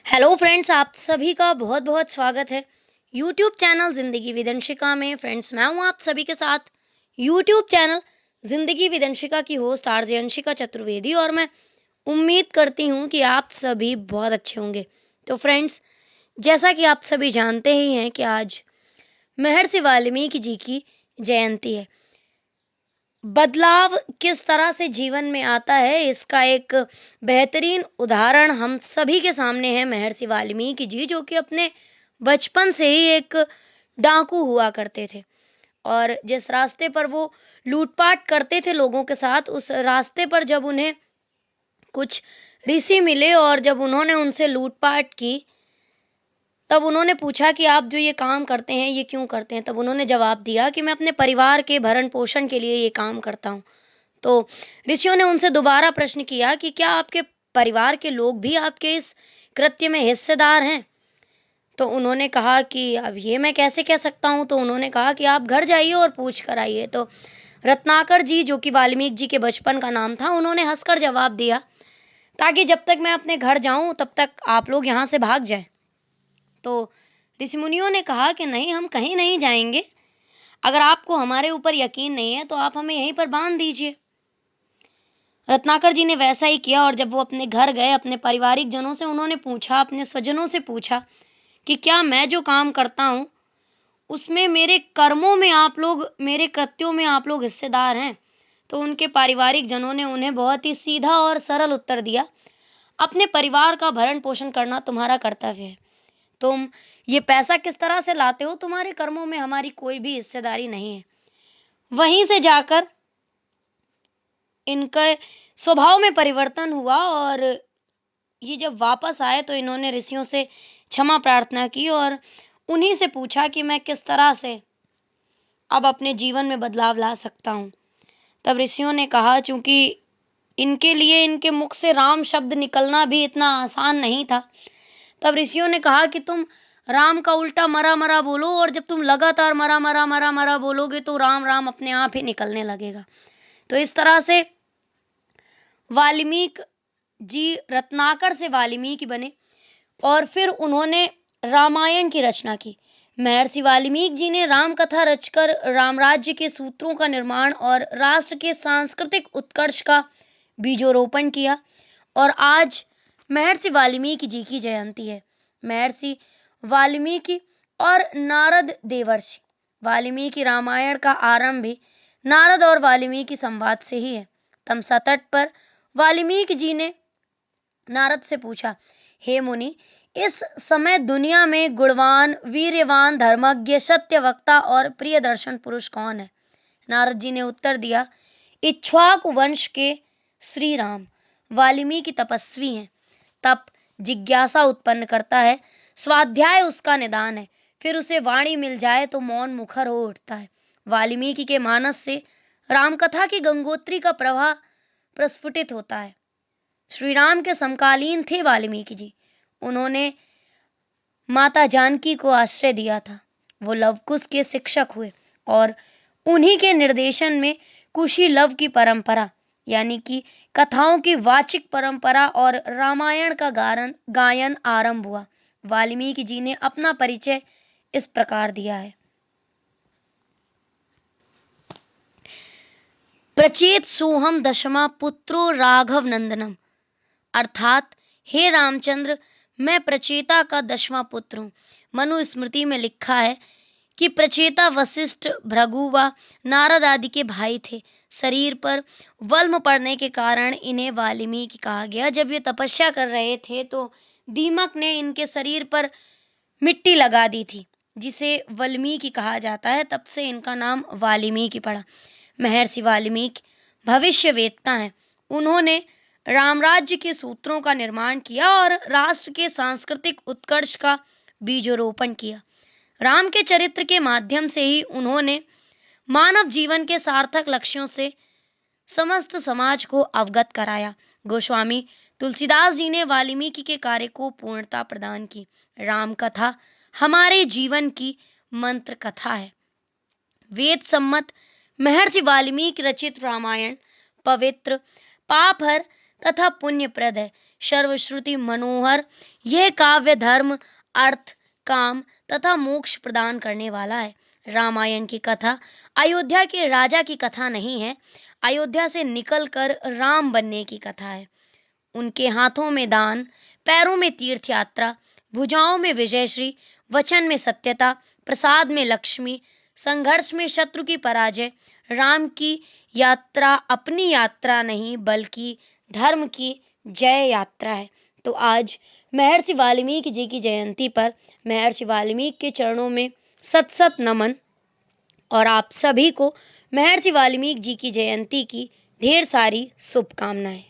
Hello friends, आप सभी का बहुत बहुत स्वागत है यूट्यूब चैनल ज़िंदगी विदंशिका में। फ्रेंड्स, मैं हूं आप सभी के साथ यूट्यूब चैनल ज़िंदगी विदंशिका की होस्ट आरजे अंशिका चतुर्वेदी, और मैं उम्मीद करती हूं कि आप सभी बहुत अच्छे होंगे। तो फ्रेंड्स, जैसा कि आप सभी जानते ही हैं कि आज महर्षि वाल्मीकि जी की जयंती है। बदलाव किस तरह से जीवन में आता है, इसका एक बेहतरीन उदाहरण हम सभी के सामने है महर्षि वाल्मीकि जी, जो कि अपने बचपन से ही एक डाकू हुआ करते थे। और जिस रास्ते पर वो लूटपाट करते थे लोगों के साथ, उस रास्ते पर जब उन्हें कुछ ऋषि मिले और जब उन्होंने उनसे लूटपाट की, तब उन्होंने पूछा कि आप जो ये काम करते हैं ये क्यों करते हैं। तब उन्होंने जवाब दिया कि मैं अपने परिवार के भरण पोषण के लिए ये काम करता हूँ। तो ऋषियों ने उनसे दोबारा प्रश्न किया कि क्या आपके परिवार के लोग भी आपके इस कृत्य में हिस्सेदार हैं। तो उन्होंने कहा कि अब ये मैं कैसे कह सकता हूँ। तो उन्होंने कहा कि आप घर जाइए और पूछ कर आइए। तो रत्नाकर जी, जो कि वाल्मीकि जी के बचपन का नाम था, उन्होंने हंसकर जवाब दिया, ताकि जब तक मैं अपने घर जाऊं तब तक आप लोग यहाँ से भाग जाएं। तो ऋषि मुनियों ने कहा कि नहीं, हम कहीं नहीं जाएंगे। अगर आपको हमारे ऊपर यकीन नहीं है तो आप हमें यहीं पर बांध दीजिए। रत्नाकर जी ने वैसा ही किया, और जब वो अपने घर गए, अपने पारिवारिक जनों से उन्होंने पूछा, अपने स्वजनों से पूछा कि क्या मैं जो काम करता हूँ उसमें, मेरे कर्मों में आप लोग, मेरे कृत्यों में आप लोग हिस्सेदार हैं। तो उनके पारिवारिक जनों ने उन्हें बहुत ही सीधा और सरल उत्तर दिया, अपने परिवार का भरण पोषण करना तुम्हारा कर्तव्य है। तुम ये पैसा किस तरह से लाते हो, तुम्हारे कर्मों में हमारी कोई भी हिस्सेदारी नहीं है। वहीं से जाकर इनके स्वभाव में परिवर्तन हुआ, और ये जब वापस आए तो इन्होंने ऋषियों से क्षमा प्रार्थना की और उन्हीं से पूछा कि मैं किस तरह से अब अपने जीवन में बदलाव ला सकता हूँ। तब ऋषियों ने कहा, चूंकि इनके लिए इनके मुख से राम शब्द निकलना भी इतना आसान नहीं था, तब ऋषियों ने कहा कि तुम राम का उल्टा मरा मरा बोलो, और जब तुम लगातार मरा मरा मरा मरा बोलोगे तो राम राम अपने आप ही निकलने लगेगा। तो इस तरह से वाल्मीकि जी रत्नाकर से वाल्मीकि बने, और फिर उन्होंने रामायण की रचना की। महर्षि वाल्मीकि जी ने राम कथा रचकर रामराज्य के सूत्रों का निर्माण और राष्ट्र के सांस्कृतिक उत्कर्ष का बीजोरोपण किया। और आज महर्षि वाल्मीकि जी की जयंती है। महर्षि वाल्मीकि और नारद देवर्षि, वाल्मीकि रामायण का आरंभ भी नारद और वाल्मीकि संवाद से ही है। तमसा तट पर वाल्मीकि जी ने नारद से पूछा, हे मुनि, इस समय दुनिया में गुणवान, वीर्यवान, धर्मज्ञ, सत्यवक्ता और प्रिय दर्शन पुरुष कौन है। नारद जी ने उत्तर दिया, इक्ष्वाकु वंश के श्री राम। वाल्मीकि तपस्वी हैं। तप जिज्ञासा उत्पन्न करता है, स्वाध्याय उसका निदान है, फिर उसे वाणी मिल जाए तो मौन मुखर हो उठता है। वाल्मीकि के मानस से रामकथा की गंगोत्री का प्रवाह प्रस्फुटित होता है। श्री राम के समकालीन थे वाल्मीकि जी। उन्होंने माता जानकी को आश्रय दिया था। वो लवकुश के शिक्षक हुए, और उन्हीं के निर्देशन में कुशी लव की परंपरा, यानी कि कथाओं की वाचिक परंपरा और रामायण का गायन आरंभ हुआ। वाल्मीकि जी ने अपना परिचय इस प्रकार दिया है, प्रचेत सोहम दशमा पुत्रो राघव नंदनम। अर्थात, हे रामचंद्र, मैं प्रचेता का 10वां पुत्र हूँ। मनुस्मृति में लिखा है कि प्रचेता वशिष्ठ, भृगु व नारद आदि के भाई थे। शरीर पर वल्म पड़ने के कारण इन्हें वाल्मीकि कहा गया। जब ये तपस्या कर रहे थे तो दीमक ने इनके शरीर पर मिट्टी लगा दी थी, जिसे वाल्मीकि कहा जाता है। तब से इनका नाम वाल्मीकि पड़ा। महर्षि वाल्मीकि भविष्यवेत्ता हैं। उन्होंने रामराज्य के सूत्रों का निर्माण किया और राष्ट्र के सांस्कृतिक उत्कर्ष का बीजोरोपण किया। राम के चरित्र के माध्यम से ही उन्होंने मानव जीवन के सार्थक लक्ष्यों से समस्त समाज को अवगत कराया। गोस्वामी तुलसीदास जी ने वाल्मीकि के कार्य को पूर्णता प्रदान की। राम कथा हमारे जीवन की मंत्र कथा है। वेद सम्मत महर्षि वाल्मीकि रचित रामायण पवित्र, पापहर तथा पुण्यप्रद है। सर्वश्रुति मनोहर। यह काव्य धर्म, अर्थ, काम तथा मोक्ष प्रदान करने वाला है। रामायण की कथा अयोध्या के राजा की कथा नहीं है, अयोध्या से निकलकर राम बनने की कथा है। उनके हाथों में दान, पैरों में तीर्थ यात्रा, भुजाओं में विजयश्री, वचन में सत्यता, प्रसाद में लक्ष्मी, संघर्ष में शत्रु की पराजय। राम की यात्रा अपनी यात्रा नहीं बल्कि धर्म की जय यात्रा है। तो आज महर्षि वाल्मीकि जी की जयंती पर महर्षि वाल्मीकि के चरणों में सत सत नमन। और आप सभी को महर्षि वाल्मीकि जी की जयंती की ढेर सारी शुभकामनाएं।